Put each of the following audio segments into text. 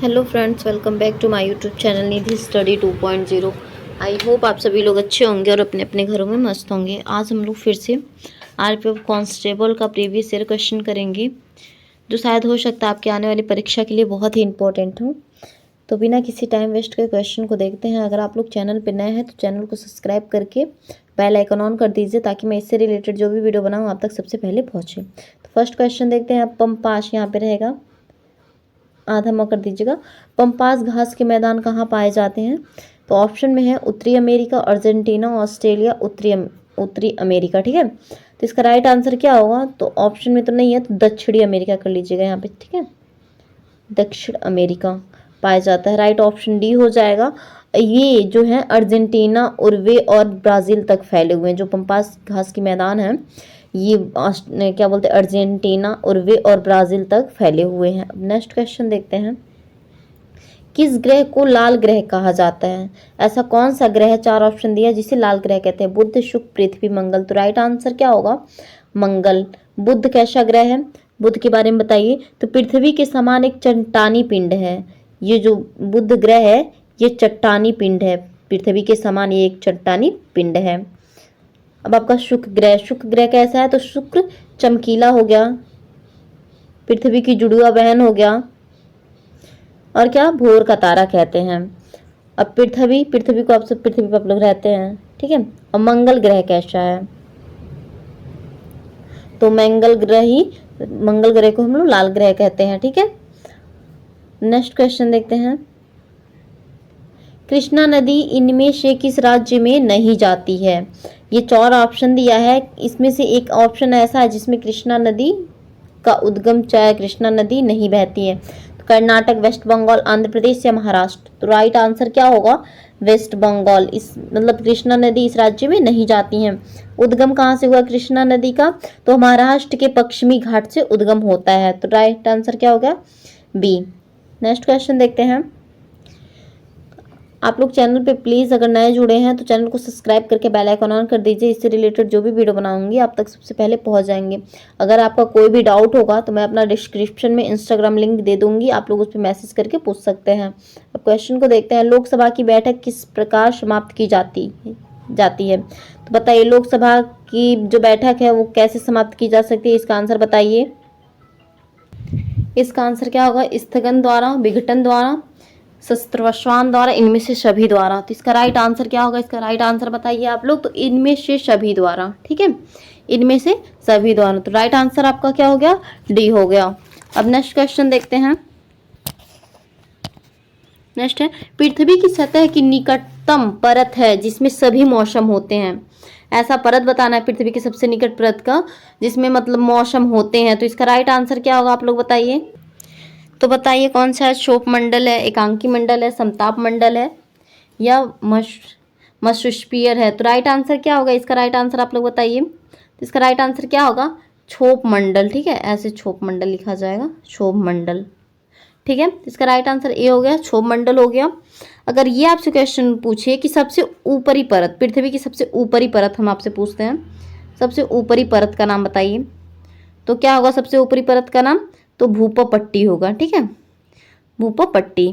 Hello friends, welcome back to my YouTube channel Nidhi study 2.0। I hope आप सभी लोग अच्छे होंगे और अपने अपने घरों में मस्त होंगे। आज हम लोग फिर से आरपीएफ कांस्टेबल का प्रीवियस ईयर क्वेश्चन करेंगे, जो शायद हो सकता है आपके आने वाली परीक्षा के लिए बहुत ही इंपॉर्टेंट हो। तो बिना किसी टाइम वेस्ट के क्वेश्चन को देखते हैं। अगर आप लोग चैनल पर नए हैं तो चैनल को सब्सक्राइब करके बेल आइकन ऑन कर दीजिए, ताकि मैं इससे रिलेटेड जो भी वीडियो बनाऊँ आप तक सबसे पहले पहुँचे। तो फर्स्ट क्वेश्चन देखते हैं। पंपास यहाँ पे रहेगा, आधा मौका कर दीजिएगा। पंपास घास के मैदान कहाँ पाए जाते हैं? तो ऑप्शन में है उत्तरी अमेरिका, अर्जेंटीना, ऑस्ट्रेलिया, उत्तरी अमेरिका। ठीक है, तो इसका राइट आंसर क्या होगा? तो ऑप्शन में तो नहीं है, तो दक्षिणी अमेरिका कर लीजिएगा यहाँ पे। ठीक है, दक्षिण अमेरिका पाया जाता है। राइट ऑप्शन डी हो जाएगा। ये जो है अर्जेंटीना, उरुग्वे और ब्राज़ील तक फैले हुए हैं। जो पंपास घास के मैदान हैं ये क्या बोलते हैं, अर्जेंटीना, उरुग्वे और ब्राज़ील तक फैले हुए हैं। अब नेक्स्ट क्वेश्चन देखते हैं। किस ग्रह को लाल ग्रह कहा जाता है? ऐसा कौन सा ग्रह, चार ऑप्शन दिया, जिसे लाल ग्रह कहते हैं? बुध, शुक्र, पृथ्वी, मंगल। तो राइट आंसर क्या होगा? मंगल। बुध कैसा ग्रह है? बुध के बारे में बताइए। तो पृथ्वी के समान एक चट्टानी पिंड है। ये जो बुध ग्रह है ये चट्टानी पिंड है। पृथ्वी के समान ये एक चट्टानी पिंड है। अब आपका शुक्र ग्रह, शुक्र ग्रह कैसा है? तो शुक्र चमकीला हो गया, पृथ्वी की जुड़वा बहन हो गया, और क्या, भोर का तारा कहते हैं। अब पृथ्वी को आप सब पृथ्वी पर आप लोग रहते हैं। ठीक है, और मंगल ग्रह कैसा है? तो मंगल ग्रह को हम लोग लाल ग्रह कहते हैं। ठीक है, नेक्स्ट क्वेश्चन देखते हैं। कृष्णा नदी इनमें से किस राज्य में नहीं जाती है? ये चार ऑप्शन दिया है, इसमें से एक ऑप्शन ऐसा है जिसमें कृष्णा नदी का उद्गम, चाहे कृष्णा नदी नहीं बहती है। तो कर्नाटक, वेस्ट बंगाल, आंध्र प्रदेश या महाराष्ट्र। तो राइट आंसर क्या होगा? वेस्ट बंगाल। इस मतलब कृष्णा नदी इस राज्य में नहीं जाती हैं। उद्गम कहाँ से हुआ कृष्णा नदी का? तो महाराष्ट्र के पश्चिमी घाट से उद्गम होता है। तो राइट आंसर क्या हो गया? बी। नेक्स्ट क्वेश्चन देखते हैं। आप लोग चैनल पे प्लीज़ अगर नए जुड़े हैं तो चैनल को सब्सक्राइब करके बेल आइकन ऑन कर दीजिए। इससे रिलेटेड जो भी वीडियो बनाऊंगी आप तक सबसे पहले पहुंच जाएंगे। अगर आपका कोई भी डाउट होगा तो मैं अपना डिस्क्रिप्शन में इंस्टाग्राम लिंक दे दूंगी, आप लोग उस पर मैसेज करके पूछ सकते हैं। अब क्वेश्चन को देखते हैं। लोकसभा की बैठक किस प्रकार समाप्त की जाती है? तो बताइए, लोकसभा की जो बैठक है वो कैसे समाप्त की जा सकती है? इसका आंसर बताइए। इसका आंसर क्या होगा? स्थगन द्वारा, विघटन द्वारा, शस्त्रवशान द्वारा, इनमें से सभी द्वारा। तो इसका राइट आंसर क्या होगा? इसका राइट आंसर बताइए आप लोग। तो इनमें से सभी द्वारा। ठीक है, इनमें से सभी द्वारा। तो राइट आंसर आपका क्या हो गया? डी हो गया। अब नेक्स्ट क्वेश्चन देखते हैं। नेक्स्ट है, पृथ्वी की सतह की निकटतम परत है जिसमें सभी मौसम होते हैं। ऐसा परत बताना है पृथ्वी की सबसे निकट परत का जिसमें मतलब मौसम होते हैं। तो इसका राइट आंसर क्या होगा? आप लोग बताइए। तो बताइए कौन सा है? क्षोभ मंडल है, एकांकी मंडल है, समताप मंडल है, या मस्योस्फीयर है। तो राइट आंसर क्या होगा? इसका राइट आंसर आप लोग बताइए। तो इसका राइट आंसर क्या होगा? क्षोभ मंडल। ठीक है, ऐसे क्षोभ मंडल लिखा जाएगा, क्षोभ मंडल। ठीक है, इसका राइट आंसर ए हो गया, क्षोभ मंडल हो गया। अगर ये आपसे क्वेश्चन पूछे कि सबसे ऊपरी परत, पृथ्वी की सबसे ऊपरी परत हम आपसे पूछते हैं, सबसे ऊपरी परत का नाम बताइए। तो क्या होगा सबसे ऊपरी परत का नाम? तो भूपा पट्टी होगा। ठीक है, भूपा पट्टी।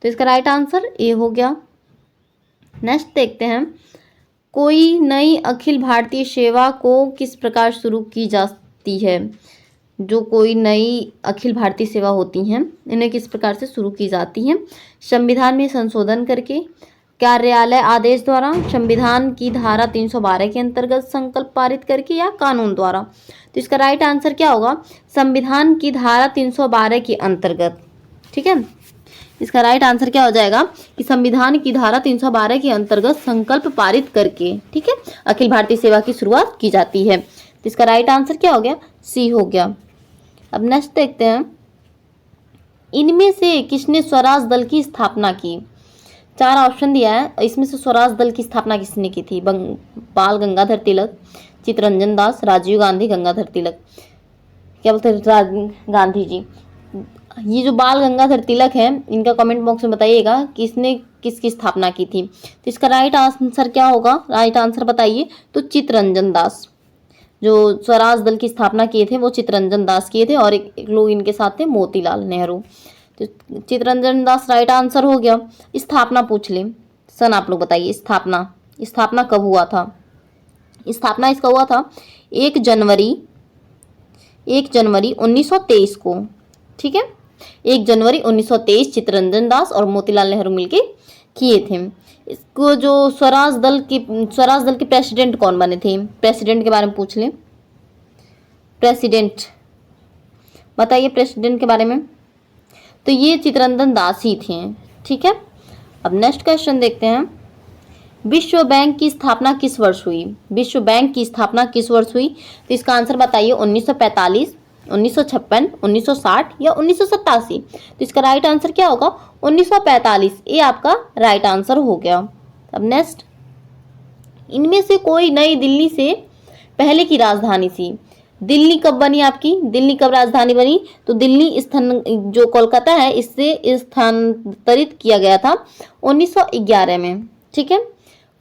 तो इसका राइट आंसर ए हो गया। नेक्स्ट देखते हैं। कोई नई अखिल भारतीय सेवा को किस प्रकार शुरू की जाती है? जो कोई नई अखिल भारतीय सेवा होती हैं इन्हें किस प्रकार से शुरू की जाती हैं? संविधान में संशोधन करके, कार्यालय आदेश द्वारा, संविधान की धारा 312 के अंतर्गत संकल्प पारित करके, या कानून द्वारा। तो इसका राइट आंसर क्या होगा? संविधान की धारा 312 के अंतर्गत। ठीक है, इसका राइट आंसर क्या हो जाएगा कि संविधान की धारा 312 के अंतर्गत संकल्प पारित करके, ठीक है, अखिल भारतीय सेवा की शुरुआत की जाती है। तो इसका राइट आंसर क्या हो गया? सी हो गया। अब नेक्स्ट देखते हैं। इनमें से किसने स्वराज दल की स्थापना की? चार ऑप्शन दिया है, इसमें से स्वराज दल की स्थापना किसने की थी? बाल गंगाधर तिलक, चित्तरंजन दास, राजीव गांधी, गंगाधर तिलक। क्या बोलते हैं? गांधी जी। ये जो बाल गंगाधर तिलक है इनका कमेंट बॉक्स में बताइएगा किसने किसकी स्थापना की थी। तो इसका राइट आंसर क्या होगा? राइट आंसर बताइए। तो चित्तरंजन दास। जो स्वराज दल की स्थापना किए थे वो चित्तरंजन दास किए थे, और एक लोग इनके साथ थे मोतीलाल नेहरू। तो चित्तरंजन दास राइट आंसर हो गया। स्थापना पूछ ले, सन आप लोग बताइए। स्थापना कब हुआ था? स्थापना इसका हुआ था 1 जनवरी 1923 को, ठीक है। 1 जनवरी 1923 चित्तरंजन दास और मोतीलाल नेहरू मिलके किए थे। इसको जो स्वराज दल के प्रेसिडेंट कौन बने थे? प्रेसिडेंट के बारे में पूछ लें। प्रेसिडेंट बताइए प्रेसिडेंट के बारे में। तो ये चित्तरंजन दास ही थे, ठीक है। अब नेक्स्ट क्वेश्चन देखते हैं। विश्व बैंक की स्थापना किस वर्ष हुई? विश्व बैंक की स्थापना किस वर्ष हुई? तो इसका आंसर बताइए। 1945, 1956, 1960 या 1987। तो इसका राइट आंसर क्या होगा? 1945। ये आपका राइट आंसर हो गया। अब नेक्स्ट, इनमें से कोई नई दिल्ली से पहले की राजधानी थी। दिल्ली कब बनी आपकी? दिल्ली कब राजधानी बनी? तो दिल्ली जो कोलकाता है इससे स्थानांतरित किया गया था 1911 में, ठीक है।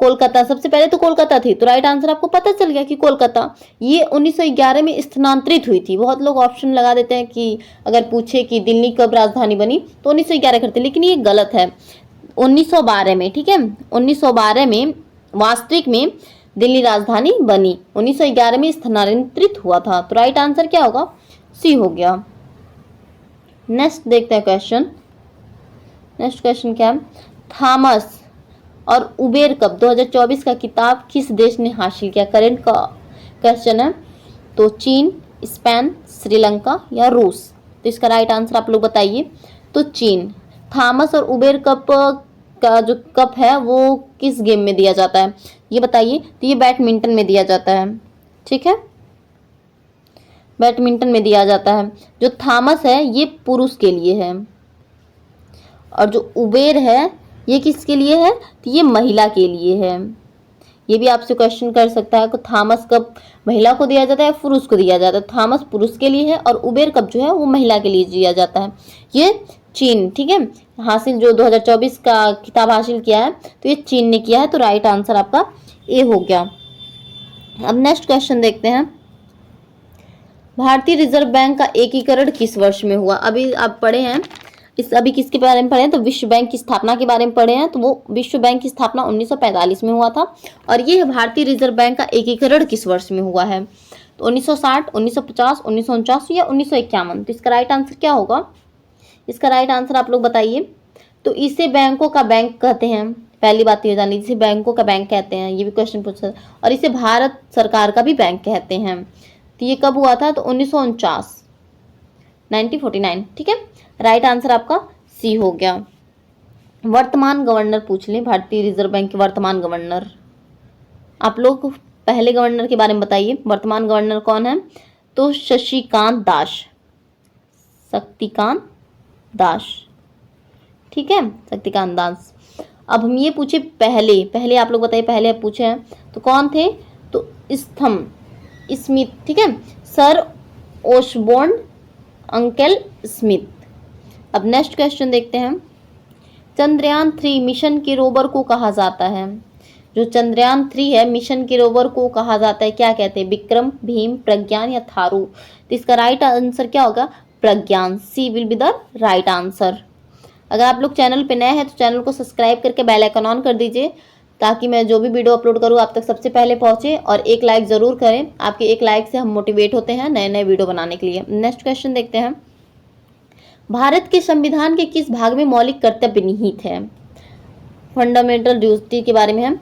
कोलकाता सबसे पहले तो कोलकाता थी, तो राइट आंसर आपको पता चल गया कि कोलकाता ये 1911 में स्थानांतरित हुई थी। बहुत लोग ऑप्शन लगा देते हैं कि अगर पूछे कि दिल्ली कब राजधानी बनी तो 1911 करते, लेकिन ये गलत है। 1912 में, ठीक है। 1912 में वास्तविक में दिल्ली राजधानी बनी, 1911 में स्थानांतरित हुआ था। तो राइट आंसर क्या होगा? सी हो गया। नेक्स्ट देखते हैं क्वेश्चन। नेक्स्ट क्वेश्चन क्या है? थॉमस और उबेर कप 2024 का किताब किस देश ने हासिल किया? करंट का क्वेश्चन है। तो चीन, स्पेन, श्रीलंका या रूस। तो इसका राइट आंसर आप लोग बताइए। तो चीन। थॉमस और उबेर कप का जो कप है वो किस गेम में दिया जाता है ये बताइए। तो ये बैडमिंटन में दिया जाता है, ठीक है। बैडमिंटन में दिया जाता है। जो थॉमस है ये पुरुष के लिए है और जो उबेर है ये किसके लिए है? तो ये महिला के लिए है। ये भी आपसे क्वेश्चन कर सकता है कि थॉमस कप महिला को दिया जाता है या पुरुष को दिया जाता है? थॉमस पुरुष के लिए है और उबेर कप जो है वो महिला के लिए दिया जाता है। ये चीन, ठीक है, हासिल जो 2024 का किताब हासिल किया है तो ये चीन ने किया है। तो राइट आंसर आपका ए हो गया। अब नेक्स्ट क्वेश्चन देखते हैं। भारतीय रिजर्व बैंक का एकीकरण किस वर्ष में हुआ? अभी आप पढ़े हैं अभी किसके बारे में पढ़े हैं? तो विश्व बैंक की स्थापना के बारे में पढ़े हैं। तो वो विश्व बैंक की स्थापना 1945 में हुआ था। और ये भारतीय रिजर्व बैंक का एकीकरण किस वर्ष में हुआ है? तो 1960, 1950, 1949 या 1951। तो इसका राइट आंसर क्या होगा? इसका राइट आंसर आप लोग बताइए। तो इसे बैंकों का बैंक कहते हैं। पहली बात ये जानिए, इसे बैंकों का बैंक कहते हैं, ये भी क्वेश्चन पूछ सकते हैं। और इसे भारत सरकार का भी बैंक कहते हैं। तो ये कब हुआ था? तो 1949, 1949, ठीक है। राइट आंसर आपका सी हो गया। वर्तमान गवर्नर पूछ लें, भारतीय रिजर्व बैंक के वर्तमान गवर्नर। आप लोग पहले गवर्नर के बारे में बताइए, वर्तमान गवर्नर कौन है? तो शक्तिकांत दास, ठीक है, शक्तिकांत दास। अब हम ये पूछे पहले आप लोग बताइए, पहले आप पूछे हैं तो कौन थे? तो स्मिथ, ठीक है, सर ओशबोर्न अंकेल स्मिथ। अब नेक्स्ट क्वेश्चन देखते हैं। चंद्रयान 3 मिशन के रोवर को कहा जाता है? जो चंद्रयान 3 है मिशन के रोवर को कहा जाता है, क्या कहते हैं? विक्रम, भीम, प्रज्ञान या थारू। तो इसका राइट आंसर क्या होगा? Pragyan. C will be the right answer. अगर आप लोग चैनल पे नए हैं तो चैनल को सब्सक्राइब करके बेल आइकन ऑन कर दीजिए ताकि मैं जो भी वीडियो अपलोड करूँ आप तक सबसे पहले पहुंचे। और एक लाइक ज़रूर करें, आपके एक लाइक से हम मोटिवेट होते हैं नए नए वीडियो बनाने के लिए। नेक्स्ट क्वेश्चन देखते हैं। भारत के संविधान के किस भाग में मौलिक कर्तव्य निहित है? फंडामेंटल ड्यूटी के बारे में है।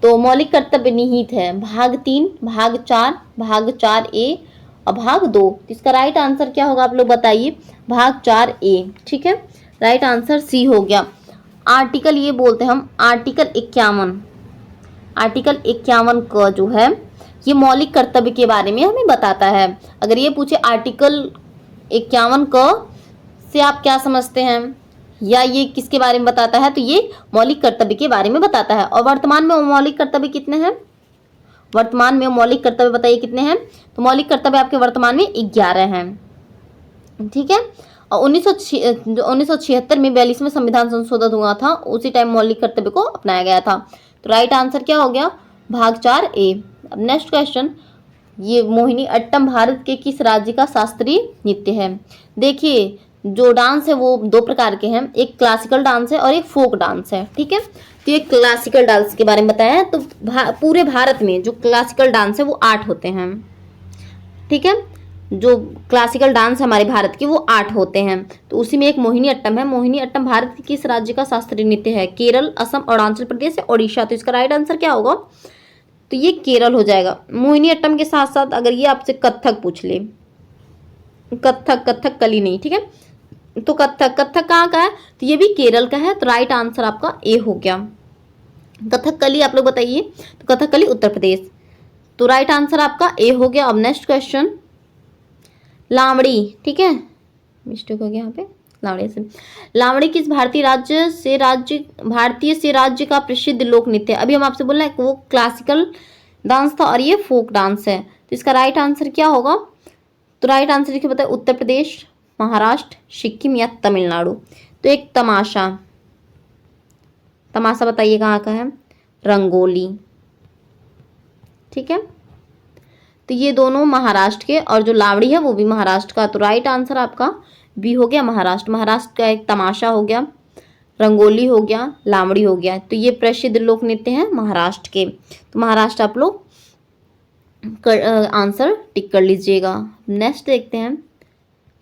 तो मौलिक कर्तव्य निहित है भाग 3, भाग 4, भाग 4A और भाग 2। इसका राइट आंसर क्या होगा आप लोग बताइए? भाग 4A, ठीक है। राइट आंसर सी हो गया। आर्टिकल ये बोलते हैं हम आर्टिकल 51। आर्टिकल 51 का जो है ये मौलिक कर्तव्य के बारे में हमें बताता है। अगर ये पूछे आर्टिकल 51 का से आप क्या समझते हैं या ये किसके बारे में बताता है, तो ये मौलिक कर्तव्य के बारे में बताता है। और वर्तमान में मौलिक कर्तव्य कितने हैं? वर्तमान में मौलिक कर्तव्य बताइए कितने हैं? तो मौलिक कर्तव्य आपके वर्तमान में 11 हैं, ठीक है। और 1976 में 42वें संविधान संशोधन हुआ था, उसी टाइम मौलिक कर्तव्य को अपनाया गया था। तो राइट आंसर क्या हो गया? भाग 4A। अब नेक्स्ट क्वेश्चन। ये मोहिनी अट्टम भारत के किस राज्य का शास्त्रीय नृत्य है? देखिए जो डांस है वो दो प्रकार के हैं, एक क्लासिकल डांस है और एक फोक डांस है। ठीक है, तो ये क्लासिकल डांस के बारे में बताया है। तो पूरे भारत में जो क्लासिकल डांस है वो 8 होते हैं। ठीक है, जो क्लासिकल डांस हमारे भारत के वो 8 होते हैं। तो उसी में एक मोहिनी अट्टम है। मोहिनी अट्टम भारत के किस राज्य का शास्त्रीय नृत्य है? केरल, असम, अरुणाचल प्रदेश या ओडिशा। तो इसका राइट आंसर क्या होगा? तो ये केरल हो जाएगा। मोहिनी अट्टम के साथ साथ अगर ये आपसे कथक पूछ ले, कथक कली नहीं, ठीक है, तो कथक कहाँ का है? तो ये भी केरल का है। तो राइट आंसर आपका ए हो गया। कथक कली आप लोग बताइए। तो कथक कली उत्तर प्रदेश। तो राइट आंसर आपका ए हो गया। अब नेक्स्ट क्वेश्चन, लावड़ी। ठीक है, मिस्टेक हो गया यहाँ पे, लावड़ी से। लावड़ी किस भारतीय से राज्य का प्रसिद्ध लोक नृत्य है? अभी हम आपसे बोल रहे हैं वो क्लासिकल डांस था और ये फोक डांस है। तो इसका राइट आंसर क्या होगा? तो राइट आंसर देखिए बताए, उत्तर प्रदेश, महाराष्ट्र, सिक्किम या तमिलनाडु। तो एक तमाशा, तमाशा बताइए कहाँ का है? रंगोली। ठीक है, तो ये दोनों महाराष्ट्र के, और जो लावड़ी है वो भी महाराष्ट्र का। तो राइट आंसर आपका बी हो गया, महाराष्ट्र। महाराष्ट्र का एक तमाशा हो गया, रंगोली हो गया, लावड़ी हो गया। तो ये प्रसिद्ध लोक नृत्य हैं महाराष्ट्र के। तो महाराष्ट्र आप लोग आंसर टिक कर लीजिएगा। नेक्स्ट देखते हैं,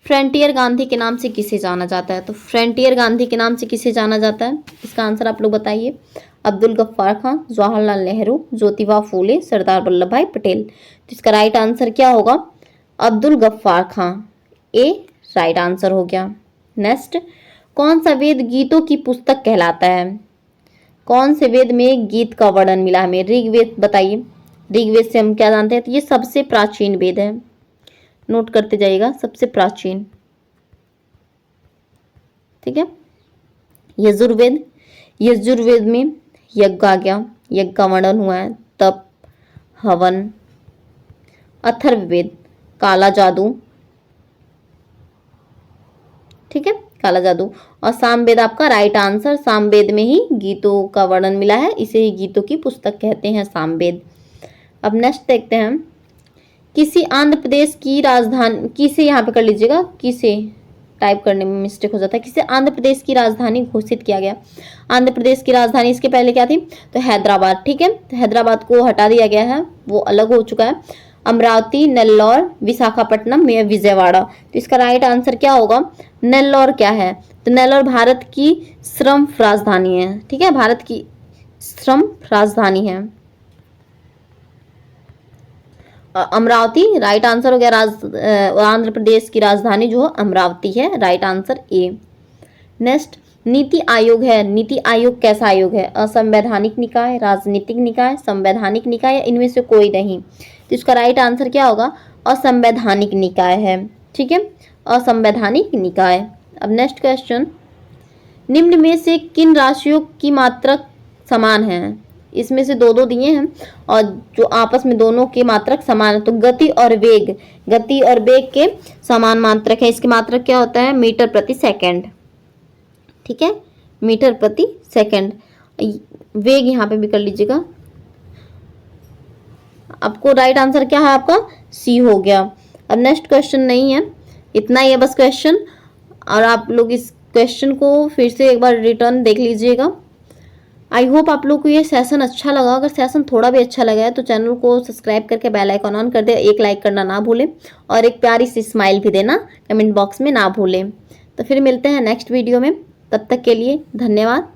फ्रंटियर गांधी के नाम से किसे जाना जाता है? तो फ्रंटियर गांधी के नाम से किसे जाना जाता है? इसका आंसर आप लोग बताइए। अब्दुल गफ्फार खान, जवाहरलाल नेहरू, ज्योतिबा फूले, सरदार वल्लभ भाई पटेल। तो इसका राइट आंसर क्या होगा? अब्दुल गफ्फार खान, ए राइट आंसर हो गया। नेक्स्ट, कौन सा वेद गीतों की पुस्तक कहलाता है? कौन से वेद में गीत का वर्णन मिला हमें? ऋग्वेद बताइए। ऋग्वेद से हम क्या जानते हैं? तो ये सबसे प्राचीन वेद है, नोट करते जाइएगा, सबसे प्राचीन। ठीक है, यजुर्वेद, यजुर्वेद में यज्ञ आ गया, यज्ञ का वर्णन हुआ है, तप, हवन। अथर्ववेद, काला जादू। ठीक है, काला जादू। और सामवेद आपका राइट आंसर। सामवेद में ही गीतों का वर्णन मिला है, इसे ही गीतों की पुस्तक कहते हैं, सामवेद। अब नेक्स्ट देखते हैं, किसी आंध्र प्रदेश की राजधानी, किसे यहाँ पे कर लीजिएगा, किसे टाइप करने में मिस्टेक हो जाता है, किसे आंध्र प्रदेश की राजधानी घोषित किया गया? आंध्र प्रदेश की राजधानी इसके पहले क्या थी? तो हैदराबाद। ठीक है, तो हैदराबाद को हटा दिया गया है, वो अलग हो चुका है। अमरावती, नेल्लौर, विशाखापट्टनम या विजयवाड़ा। तो इसका राइट आंसर क्या होगा? नेल्लौर क्या है? तो नेल्लौर भारत की श्रम राजधानी है। ठीक है, भारत की श्रम राजधानी है। अमरावती राइट आंसर हो गया। आंध्र प्रदेश की राजधानी जो है अमरावती है, right answer A. Next, NITI Aayog है। नीति आयोग कैसा आयोग है? असंवैधानिक निकाय, राजनीतिक निकाय, संवैधानिक निकाय या इनमें से कोई नहीं। तो इसका राइट आंसर क्या होगा? असंवैधानिक निकाय है। ठीक है, असंवैधानिक निकाय। अब नेक्स्ट क्वेश्चन, निम्न में से किन राशियों की मात्रक समान है? इसमें से दो दो दिए हैं और जो आपस में दोनों के मात्रक समान है। तो गति और वेग, गति और वेग के समान मात्रक है। इसकी मात्रक क्या होता है? मीटर प्रति सेकंड। ठीक है, मीटर प्रति सेकंड। वेग यहाँ पे भी कर लीजिएगा। आपको राइट आंसर क्या है? आपका सी हो गया। अब नेक्स्ट क्वेश्चन नहीं है, इतना ही है बस क्वेश्चन। और आप लोग इस क्वेश्चन को फिर से एक बार रिटर्न देख लीजिएगा। आई होप आप लोग को ये सेशन अच्छा लगा। अगर सेशन थोड़ा भी अच्छा लगा है तो चैनल को सब्सक्राइब करके बेल आइकन ऑन कर दे, एक लाइक करना ना भूलें और एक प्यारी सी स्माइल भी देना कमेंट बॉक्स में ना भूलें। तो फिर मिलते हैं नेक्स्ट वीडियो में, तब तक के लिए धन्यवाद।